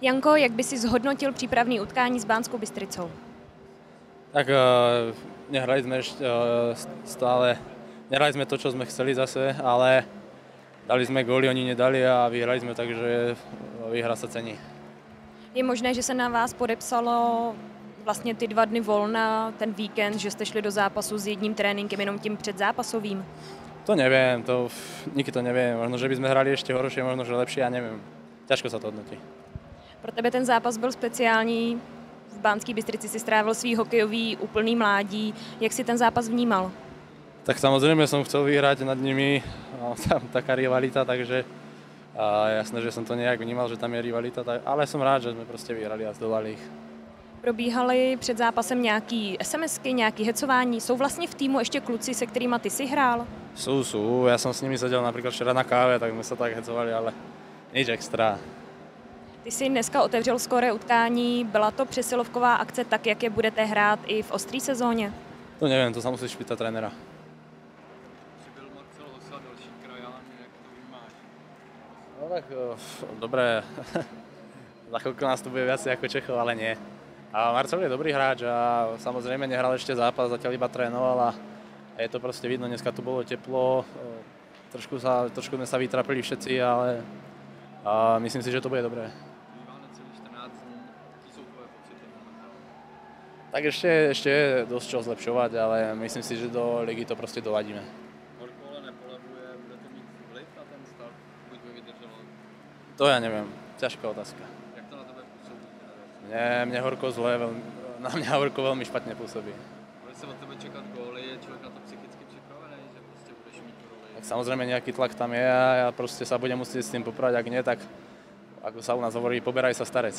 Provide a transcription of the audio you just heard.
Janko, jak by si zhodnotil přípravný utkání s Banskou Bystricou? Tak nehrali sme ešte stále, nehrali sme to, čo sme chceli zase, ale dali sme góly, oni nedali a vyhrali sme, takže výhra sa cení. Je možné, že se na vás podepsalo vlastně ty 2 dny volna, ten víkend, že jste šli do zápasu s jedním tréninkem, jenom tím předzápasovým? To neviem, nikdy to neviem. Možno, že by sme hrali ešte horšie, možno, že lepšie, ja neviem. Ťažko sa to hodnotí. Pro tebe ten zápas byl speciální. V Banské Bystrici si strávil svý hokejový úplný mládí. Jak si ten zápas vnímal? Tak samozrejme som chcel vyhrať nad nimi, tam taká rivalita, takže jasné, že som to nejak vnímal, že tam je rivalita, ale som rád, že sme proste vyhrali a zdolali ich. Probíhaly před zápasem nějaký SMSky, nějaký hecování? Jsou vlastně v týmu ještě kluci, se kterými ty si hrál? Sú. Ja som s nimi sedel napríklad včera na káve, tak sme sa tak hecovali, ale nič extra. Ty jsi dneska otevřel skóre utkání. Byla to přesilovková akce tak, jak je budete hrát i v ostrý sezóně? To neviem, to sa musíš pýtať trénera. Přibyl Marcel Hossa, další krajan, jak to vnímáš? No tak, dobré. Za chvíľku nás tu bude viacej ako Čechov, ale nie. A Marcel je dobrý hráč a samozrejme nehral ešte zápas, zatiaľ iba trénoval a je to proste vidno, dneska tu bolo teplo, trošku sme sa vytrapili všetci, ale myslím si, že to bude dobré. Bývá necelých 14 dní, jaký jsou tvoje pocity momentálně? Tak ešte je dosť čo zlepšovať, ale myslím si, že do ligy to proste doladíme. Horko ale nepolevuje, bude to mít vliv na ten stav, buď by vydrželo? To ja neviem, ťažká otázka. Jak to na tebe působí? Mne horko zle, na mňa horko veľmi špatne pôsobí. Bude se od tebe čekat góly, je člověk na to psychicky připravený, že prostě budeš mít roli? Tak samozrejme nejaký tlak tam je a ja proste sa budem musieť s tým poprať, ak nie, tak ako sa u nás hovorí, poberaj sa starec.